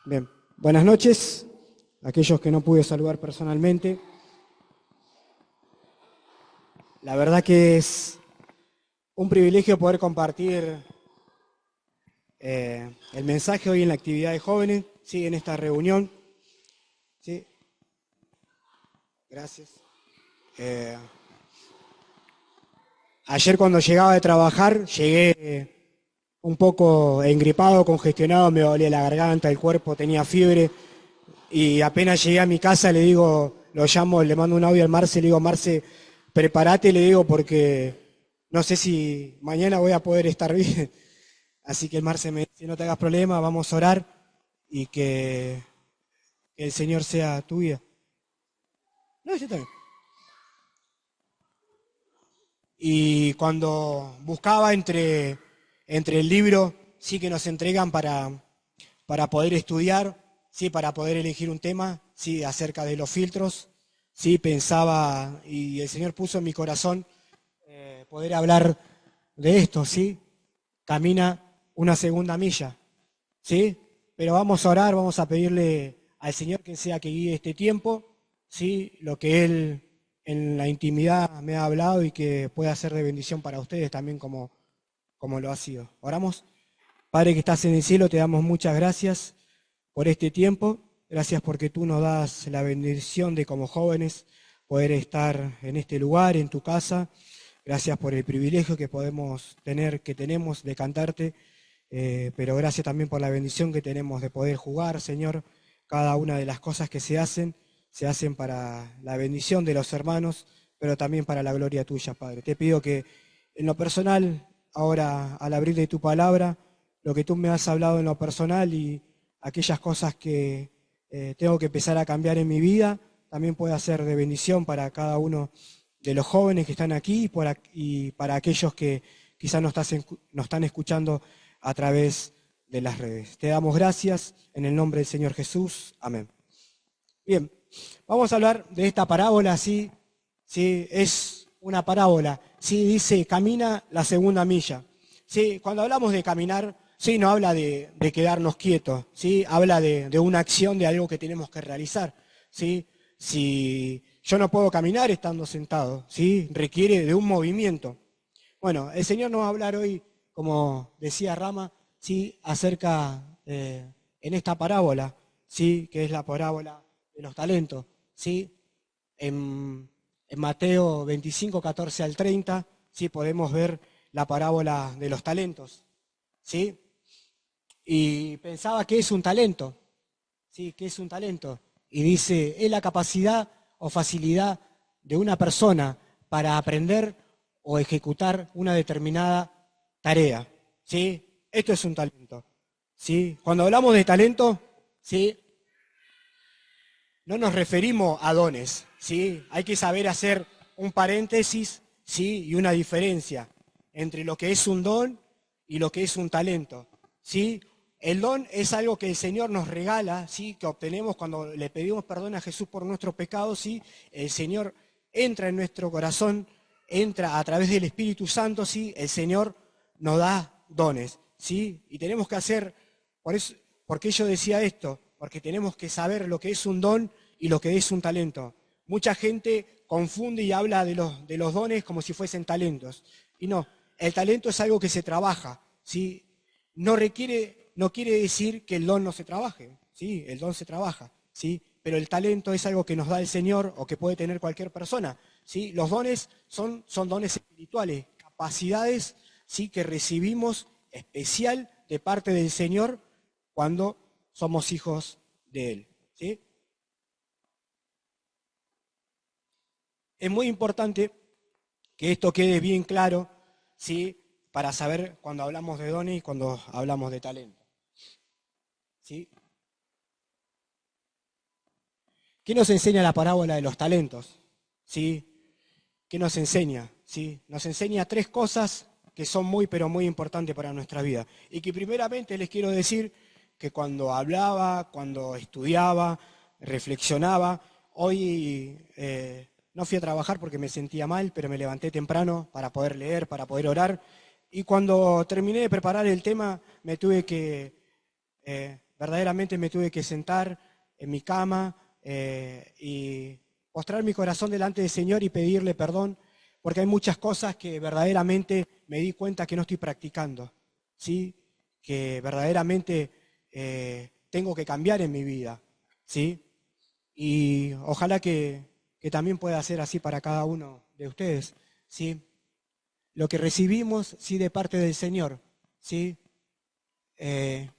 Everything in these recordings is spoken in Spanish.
Bien, buenas noches a aquellos que no pude saludar personalmente. La verdad que es un privilegio poder compartir el mensaje hoy en la actividad de jóvenes, ¿sí? En esta reunión. ¿Sí? Gracias. Eh, Ayer cuando llegaba de trabajar, llegué un poco engripado, congestionado, me dolía la garganta, el cuerpo, tenía fiebre. Y apenas llegué a mi casa, le digo, lo llamo, le mando un audio al Marce, le digo, Marce, prepárate, le digo, porque no sé si mañana voy a poder estar bien. Así que el Marce me dice, no te hagas problema, vamos a orar y que el Señor sea tu vida. No, yo también. Y cuando buscaba entre el libro, sí que nos entregan para poder estudiar, sí, para poder elegir un tema, sí, acerca de los filtros, sí, pensaba, y el Señor puso en mi corazón poder hablar de esto, sí, camina una segunda milla, sí, pero vamos a orar, vamos a pedirle al Señor que sea que guíe este tiempo, sí, lo que Él en la intimidad me ha hablado y que pueda ser de bendición para ustedes también como lo ha sido. Oramos. Padre que estás en el cielo, te damos muchas gracias por este tiempo. Gracias porque tú nos das la bendición de como jóvenes poder estar en este lugar, en tu casa. Gracias por el privilegio que podemos tener, que tenemos de cantarte, pero gracias también por la bendición que tenemos de poder jugar, Señor. Cada una de las cosas que se hacen para la bendición de los hermanos, pero también para la gloria tuya, Padre. Te pido que en lo personal, ahora al abrir de tu palabra, lo que tú me has hablado en lo personal y aquellas cosas que tengo que empezar a cambiar en mi vida, también pueda ser de bendición para cada uno de los jóvenes que están aquí y para aquellos que quizás nos están escuchando a través de las redes. Te damos gracias en el nombre del Señor Jesús. Amén. Bien, vamos a hablar de esta parábola, sí, sí, es una parábola, sí, dice, camina la segunda milla. Sí, cuando hablamos de caminar, sí, no habla de quedarnos quietos, sí, habla de una acción, de algo que tenemos que realizar, sí. Si yo no puedo caminar estando sentado, sí, requiere de un movimiento. Bueno, el Señor nos va a hablar hoy, como decía Rama, sí, acerca en esta parábola, sí, que es la parábola de los talentos, sí, en Mateo 25, 14 al 30, sí, podemos ver la parábola de los talentos, sí, y pensaba que es un talento, sí, que es un talento, y dice, es la capacidad o facilidad de una persona para aprender o ejecutar una determinada tarea, ¿sí? Esto es un talento, ¿sí? Cuando hablamos de talento, ¿sí? No nos referimos a dones, ¿sí? Hay que saber hacer un paréntesis, ¿sí? Y una diferencia entre lo que es un don y lo que es un talento, ¿sí? El don es algo que el Señor nos regala, ¿sí? Que obtenemos cuando le pedimos perdón a Jesús por nuestros pecados, ¿sí? El Señor entra en nuestro corazón, entra a través del Espíritu Santo, ¿sí? El Señor nos da dones, ¿sí? Y tenemos que hacer, ¿por qué yo decía esto? Porque tenemos que saber lo que es un don y lo que es un talento. Mucha gente confunde y habla de los dones como si fuesen talentos. Y no, el talento es algo que se trabaja, ¿sí? No quiere decir que el don no se trabaje, ¿sí? El don se trabaja, ¿sí? Pero el talento es algo que nos da el Señor o que puede tener cualquier persona, ¿sí? Los dones son dones espirituales, capacidades, ¿sí? Que recibimos especial de parte del Señor cuando somos hijos de Él, ¿sí? Es muy importante que esto quede bien claro, ¿sí? Para saber cuando hablamos de dones y cuando hablamos de talento, ¿sí? ¿Qué nos enseña la parábola de los talentos? ¿Sí? ¿Qué nos enseña? ¿Sí? Nos enseña tres cosas que son muy, pero muy importantes para nuestra vida. Y que primeramente les quiero decir que cuando hablaba, cuando estudiaba, reflexionaba, hoy no fui a trabajar porque me sentía mal, pero me levanté temprano para poder leer, para poder orar. Y cuando terminé de preparar el tema, me tuve que verdaderamente me tuve que sentar en mi cama y postrar mi corazón delante del Señor y pedirle perdón, porque hay muchas cosas que verdaderamente me di cuenta que no estoy practicando, ¿sí? Que verdaderamente tengo que cambiar en mi vida, ¿sí? Y ojalá que también pueda ser así para cada uno de ustedes, ¿sí? Lo que recibimos, sí, de parte del Señor, ¿sí? Eh,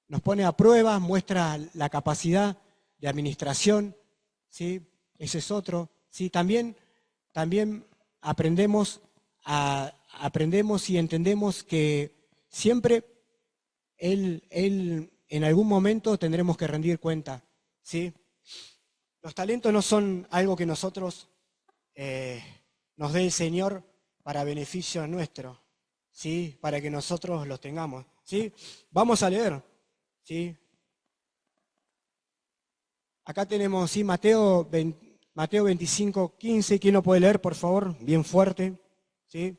Nos pone a prueba, muestra la capacidad de administración, ¿sí? Ese es otro, ¿sí? También aprendemos, aprendemos y entendemos que siempre él en algún momento tendremos que rendir cuenta, ¿sí? Los talentos no son algo que nosotros eh, nos dé el Señor para beneficio nuestro, ¿sí? Para que nosotros los tengamos, ¿sí? Vamos a leer, ¿sí? Acá tenemos, sí, Mateo 25:15. ¿Quién lo puede leer, por favor? Bien fuerte, ¿sí?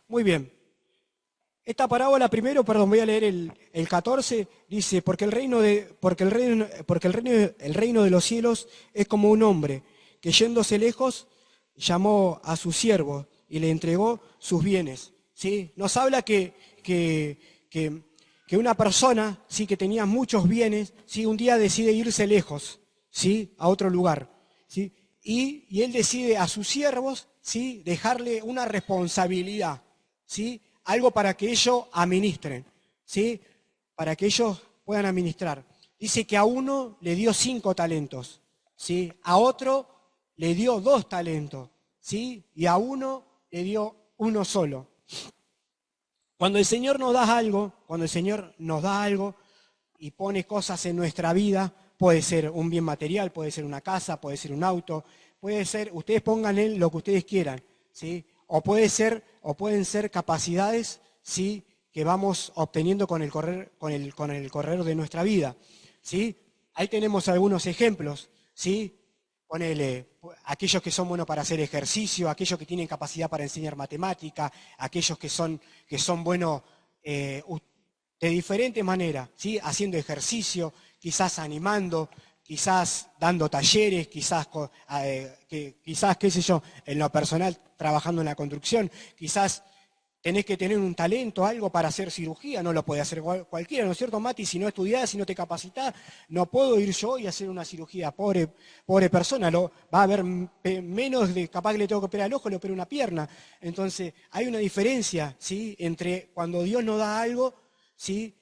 Muy bien. Esta parábola primero, perdón, voy a leer el 14, dice, el reino de los cielos es como un hombre que yéndose lejos llamó a su siervo y le entregó sus bienes. ¿Sí? Nos habla que, que una persona, ¿sí? Que tenía muchos bienes, ¿sí? Un día decide irse lejos, ¿sí? A otro lugar, ¿sí? Y él decide a sus siervos, ¿sí? Dejarle una responsabilidad, ¿sí? Algo para que ellos administren, ¿sí? Para que ellos puedan administrar. Dice que a uno le dio 5 talentos, ¿sí? A otro le dio 2 talentos, ¿sí? Y a uno le dio uno solo. Cuando el Señor nos da algo, cuando el Señor nos da algo y pone cosas en nuestra vida, puede ser un bien material, puede ser una casa, puede ser un auto, puede ser, ustedes pongan en lo que ustedes quieran, ¿sí? O pueden ser capacidades, ¿sí? Que vamos obteniendo con el correr, con el correr de nuestra vida, ¿sí? Ahí tenemos algunos ejemplos, ¿sí? Ponele, aquellos que son buenos para hacer ejercicio, aquellos que tienen capacidad para enseñar matemática, aquellos que son buenos de diferentes maneras, ¿sí? Haciendo ejercicio, quizás animando, quizás dando talleres, quizás, qué sé yo, en lo personal trabajando en la construcción, quizás tenés que tener un talento, algo para hacer cirugía, no lo puede hacer cualquiera, ¿no es cierto, Mati? Si no estudiás, si no te capacitás, no puedo ir yo y hacer una cirugía, pobre persona, va a haber menos de, capaz que le tengo que operar el ojo, le opero una pierna. Entonces, hay una diferencia, ¿sí? Entre cuando Dios nos da algo, ¿sí?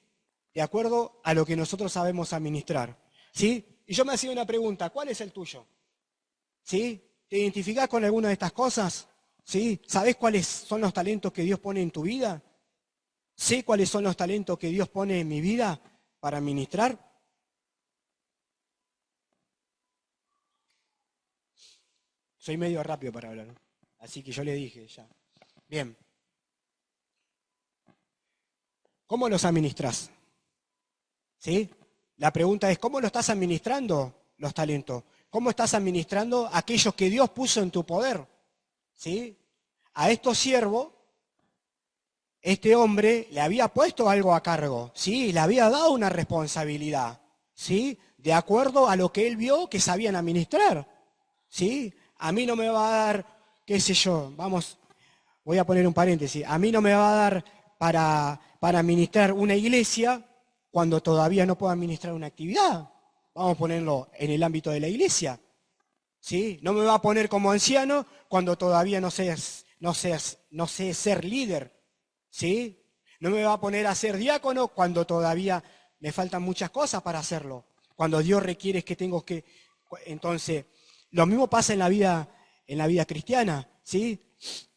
De acuerdo a lo que nosotros sabemos administrar, ¿sí? Y yo me hacía una pregunta, ¿cuál es el tuyo? ¿Sí? ¿Te identificás con alguna de estas cosas? ¿Sí? ¿Sabés cuáles son los talentos que Dios pone en tu vida? ¿Sé cuáles son los talentos que Dios pone en mi vida para ministrar? Soy medio rápido para hablar, ¿no? Así que yo le dije ya. Bien. ¿Cómo los administrás? ¿Sí? La pregunta es, ¿cómo lo estás administrando los talentos? ¿Cómo estás administrando aquellos que Dios puso en tu poder? ¿Sí? A estos siervos este hombre le había puesto algo a cargo, ¿sí? Le había dado una responsabilidad, ¿sí? De acuerdo a lo que él vio que sabían administrar, ¿sí? A mí no me va a dar, qué sé yo, vamos, voy a poner un paréntesis, a mí no me va a dar para administrar una iglesia cuando todavía no puedo administrar una actividad. Vamos a ponerlo en el ámbito de la iglesia, ¿sí? No me va a poner como anciano cuando todavía no sé ser líder, ¿sí? No me va a poner a ser diácono cuando todavía me faltan muchas cosas para hacerlo. Cuando Dios requiere que tengo que... Entonces, lo mismo pasa en la vida cristiana, ¿sí?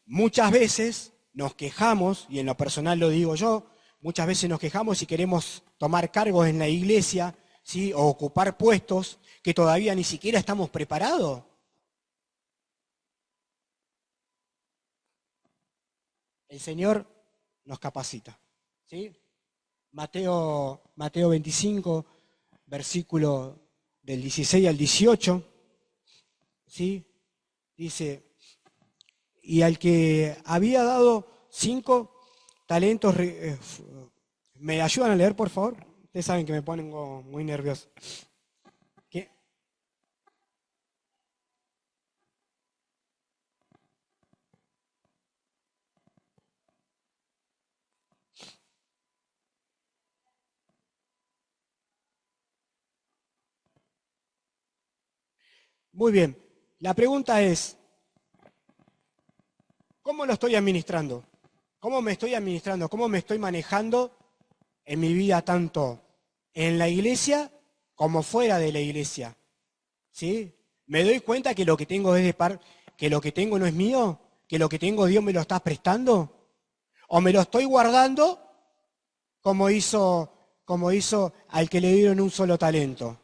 Muchas veces nos quejamos, y en lo personal lo digo yo, muchas veces nos quejamos y queremos tomar cargos en la iglesia, ¿sí? O ocupar puestos que todavía ni siquiera estamos preparados. El Señor nos capacita, ¿sí? Mateo 25, versículo del 16 al 18, ¿sí? Dice, y al que había dado 5 talentos, ¿me ayudan a leer, por favor? Ustedes saben que me pongo muy nervioso. ¿Qué? Muy bien. La pregunta es, ¿cómo lo estoy administrando? ¿Cómo me estoy administrando? ¿Cómo me estoy manejando en mi vida tanto en la iglesia como fuera de la iglesia? ¿Sí? ¿Me doy cuenta que lo que tengo que lo que tengo no es mío? ¿Que lo que tengo Dios me lo está prestando? ¿O me lo estoy guardando como hizo al que le dieron un solo talento?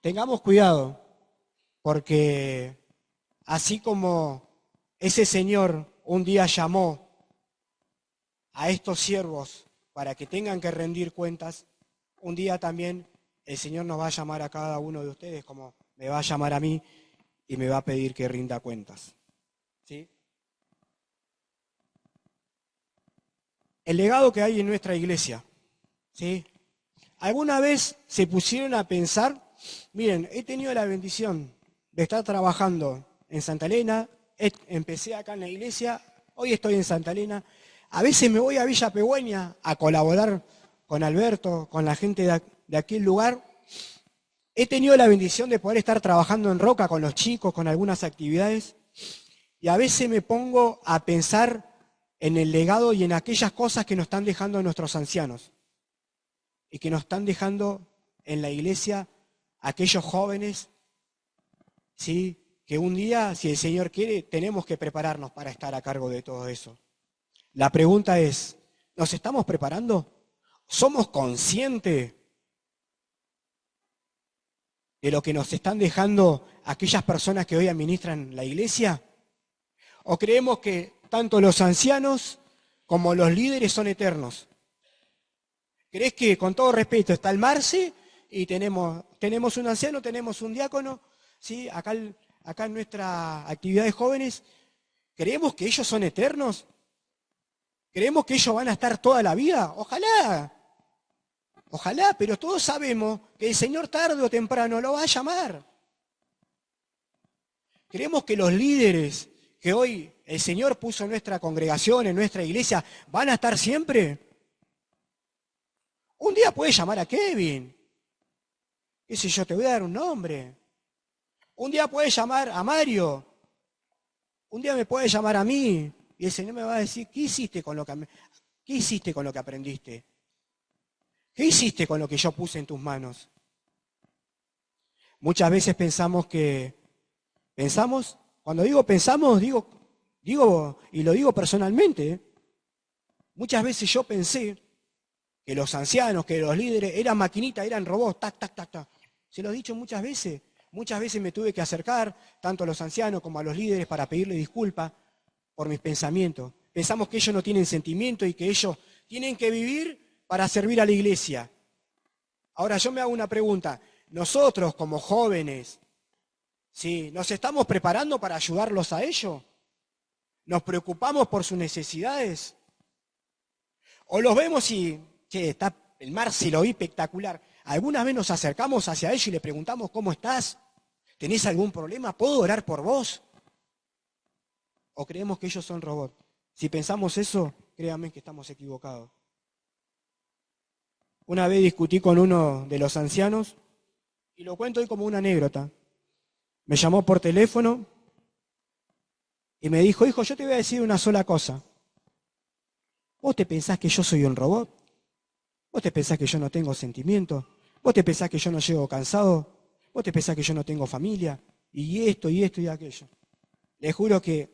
Tengamos cuidado, porque así como ese señor un día llamó a estos siervos para que tengan que rendir cuentas, un día también el Señor nos va a llamar a cada uno de ustedes como me va a llamar a mí y me va a pedir que rinda cuentas. ¿Sí? El legado que hay en nuestra iglesia. ¿Sí? ¿Alguna vez se pusieron a pensar? Miren, he tenido la bendición de estar trabajando en Santa Elena, empecé acá en la iglesia, hoy estoy en Santa Elena, a veces me voy a Villa Pegüeña a colaborar con Alberto, con la gente de aquel lugar. He tenido la bendición de poder estar trabajando en Roca con los chicos, con algunas actividades, y a veces me pongo a pensar en el legado y en aquellas cosas que nos están dejando nuestros ancianos y que nos están dejando en la iglesia aquellos jóvenes, ¿sí? Que un día, si el Señor quiere, tenemos que prepararnos para estar a cargo de todo eso. La pregunta es, ¿nos estamos preparando? ¿Somos conscientes de lo que nos están dejando aquellas personas que hoy administran la iglesia? ¿O creemos que tanto los ancianos como los líderes son eternos? ¿Crees que, con todo respeto, está el Marce y tenemos un anciano, tenemos un diácono, ¿sí? Acá en nuestra actividad de jóvenes, ¿creemos que ellos son eternos? ¿Creemos que ellos van a estar toda la vida? Ojalá, ojalá, pero todos sabemos que el Señor tarde o temprano lo va a llamar. ¿Creemos que los líderes que hoy el Señor puso en nuestra congregación, en nuestra iglesia, van a estar siempre? Un día puede llamar a Kevin. ¿Qué sé yo? Te voy a dar un nombre. Un día puede llamar a Mario. Un día me puede llamar a mí. Y el Señor me va a decir, ¿qué hiciste con lo que aprendiste? ¿Qué hiciste con lo que yo puse en tus manos? Muchas veces cuando digo pensamos, digo, y lo digo personalmente, muchas veces yo pensé que los ancianos, que los líderes eran maquinitas, eran robots, tac, tac, tac, tac. Se lo he dicho muchas veces. Muchas veces me tuve que acercar tanto a los ancianos como a los líderes para pedirle disculpas por mis pensamientos. Pensamos que ellos no tienen sentimiento y que ellos tienen que vivir para servir a la iglesia. Ahora yo me hago una pregunta. Nosotros como jóvenes, ¿sí? ¿Nos estamos preparando para ayudarlos a ellos? ¿Nos preocupamos por sus necesidades? ¿O los vemos y, che, está el mar, se lo vi espectacular? ¿Alguna vez nos acercamos hacia ellos y le preguntamos cómo estás? ¿Tenés algún problema? ¿Puedo orar por vos? ¿O creemos que ellos son robots? Si pensamos eso, créanme que estamos equivocados. Una vez discutí con uno de los ancianos, y lo cuento hoy como una anécdota. Me llamó por teléfono y me dijo, hijo, yo te voy a decir una sola cosa. ¿Vos te pensás que yo soy un robot? ¿Vos te pensás que yo no tengo sentimientos? ¿Vos te pensás que yo no llego cansado? ¿Vos te pensás que yo no tengo familia? Y esto, y esto, y aquello. Les juro que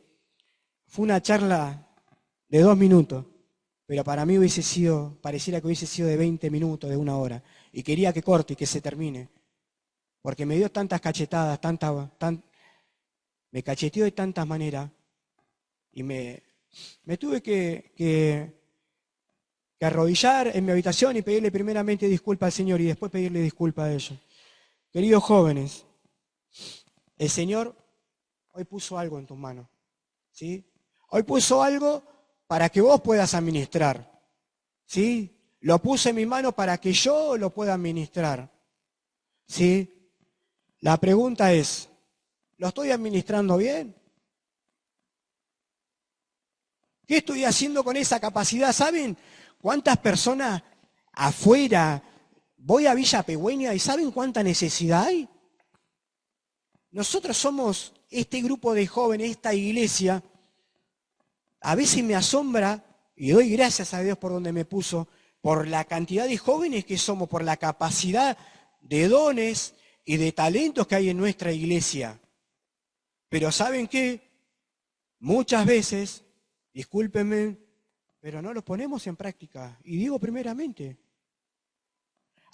fue una charla de 2 minutos, pero para mí pareciera que hubiese sido de 20 minutos, de 1 hora. Y quería que corte y que se termine. Porque me dio tantas cachetadas, me cacheteó de tantas maneras y me Me tuve que arrodillar en mi habitación y pedirle primeramente disculpa al Señor y después pedirle disculpa a ellos. Queridos jóvenes, el Señor hoy puso algo en tus manos, ¿sí? Hoy puso algo para que vos puedas administrar, ¿sí? Lo puse en mi mano para que yo lo pueda administrar, ¿sí? La pregunta es, ¿lo estoy administrando bien? ¿Qué estoy haciendo con esa capacidad? ¿Saben cuántas personas afuera? Voy a Villa Pegüeña y ¿saben cuánta necesidad hay? Nosotros somos este grupo de jóvenes, esta iglesia. A veces me asombra y doy gracias a Dios por donde me puso, por la cantidad de jóvenes que somos, por la capacidad de dones y de talentos que hay en nuestra iglesia. Pero ¿saben qué? Muchas veces, discúlpenme, pero no los ponemos en práctica. Y digo primeramente,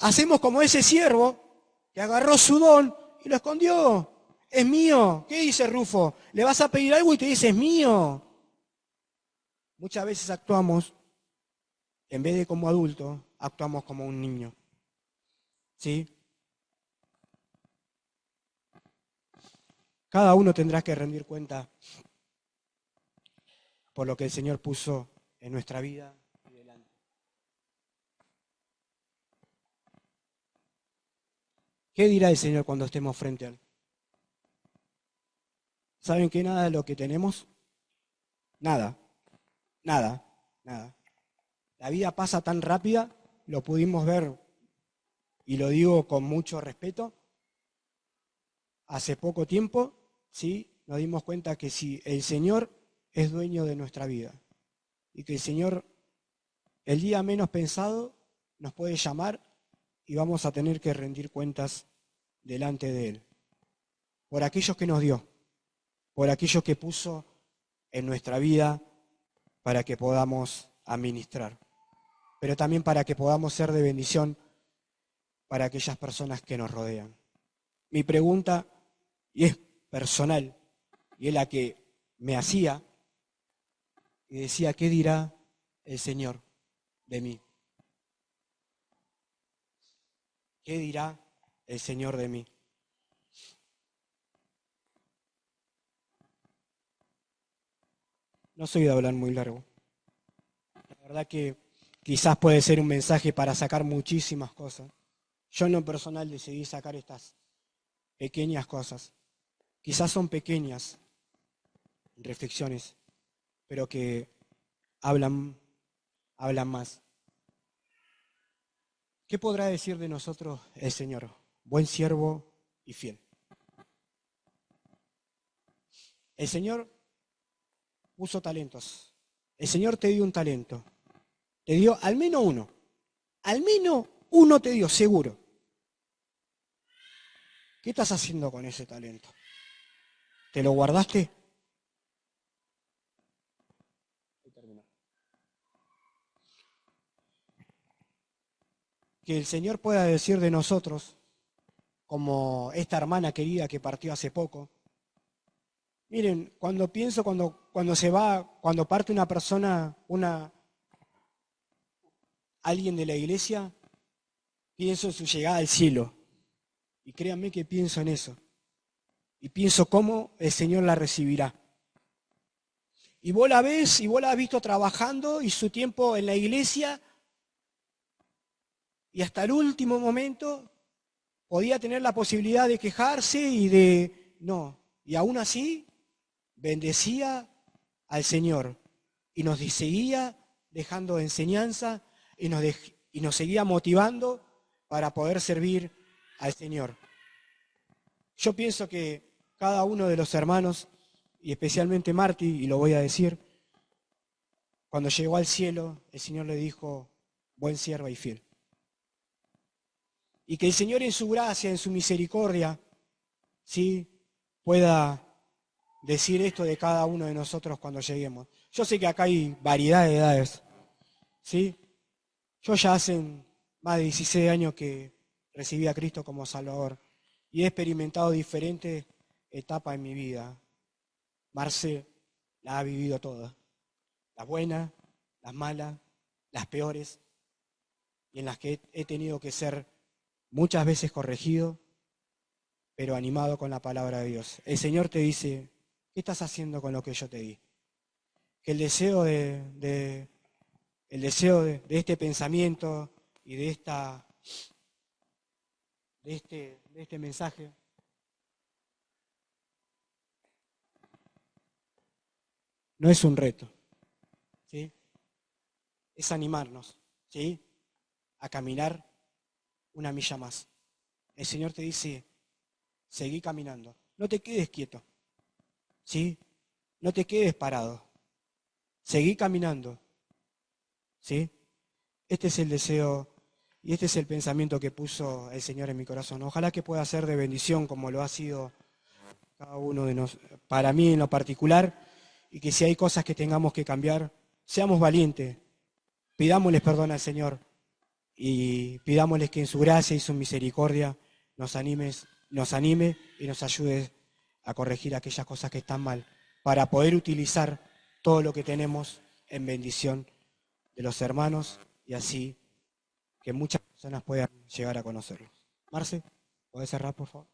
hacemos como ese siervo que agarró su don y lo escondió. Es mío. ¿Qué dice Rufo? Le vas a pedir algo y te dice, es mío. Muchas veces actuamos, en vez de como adultos, actuamos como un niño. ¿Sí? Cada uno tendrá que rendir cuenta por lo que el Señor puso en nuestra vida y delante. ¿Qué dirá el Señor cuando estemos frente a Él? ¿Saben qué? Nada de lo que tenemos, nada, nada. La vida pasa tan rápida, lo pudimos ver, y lo digo con mucho respeto, hace poco tiempo, ¿sí? Nos dimos cuenta que si el Señor es dueño de nuestra vida y que el Señor, el día menos pensado, nos puede llamar y vamos a tener que rendir cuentas delante de Él. Por aquellos que nos dio, por aquellos que puso en nuestra vida para que podamos administrar, pero también para que podamos ser de bendición para aquellas personas que nos rodean. Mi pregunta, y es personal, y es la que me hacía, y decía, ¿qué dirá el Señor de mí? ¿Qué dirá el Señor de mí? No soy de hablar muy largo. La verdad que quizás puede ser un mensaje para sacar muchísimas cosas. Yo en lo personal decidí sacar estas pequeñas cosas. Quizás son pequeñas reflexiones, pero que hablan más. ¿Qué podrá decir de nosotros el Señor? Buen siervo y fiel. El Señor puso talentos. El Señor te dio un talento. Te dio al menos uno. Al menos uno te dio, seguro. ¿Qué estás haciendo con ese talento? ¿Te lo guardaste? Que el Señor pueda decir de nosotros, como esta hermana querida que partió hace poco. Miren, cuando pienso, cuando se va, cuando parte una persona, alguien de la iglesia, pienso en su llegada al cielo. Y créanme que pienso en eso. Y pienso cómo el Señor la recibirá. Y vos la ves, y vos la has visto trabajando, y su tiempo en la iglesia, y hasta el último momento podía tener la posibilidad de quejarse y de... No, y aún así bendecía al Señor y nos seguía dejando enseñanza y nos seguía motivando para poder servir al Señor. Yo pienso que cada uno de los hermanos, y especialmente Marti, y lo voy a decir, cuando llegó al cielo, el Señor le dijo, buen siervo y fiel. Y que el Señor en su gracia, en su misericordia, ¿sí?, pueda decir esto de cada uno de nosotros cuando lleguemos. Yo sé que acá hay variedad de edades, ¿sí? Yo ya hace más de 16 años que recibí a Cristo como Salvador y he experimentado diferentes etapas en mi vida. Marce la ha vivido toda. las buenas, las malas, las peores, y en las que he tenido que ser muchas veces corregido, pero animado con la palabra de Dios. El Señor te dice, ¿qué estás haciendo con lo que yo te di? Que el deseo de este pensamiento y de este mensaje no es un reto, ¿sí? Es animarnos, ¿sí? A caminar una milla más. El Señor te dice, seguí caminando, no te quedes quieto, ¿sí? No te quedes parado, seguí caminando, ¿sí? Este es el deseo y este es el pensamiento que puso el Señor en mi corazón. Ojalá que pueda ser de bendición como lo ha sido cada uno de nosotros, para mí en lo particular, y que si hay cosas que tengamos que cambiar, seamos valientes, pidámosles perdón al Señor y pidámosles que en su gracia y su misericordia nos anime y nos ayude a corregir aquellas cosas que están mal, para poder utilizar todo lo que tenemos en bendición de los hermanos y así que muchas personas puedan llegar a conocerlos. Marce, ¿podés cerrar, por favor?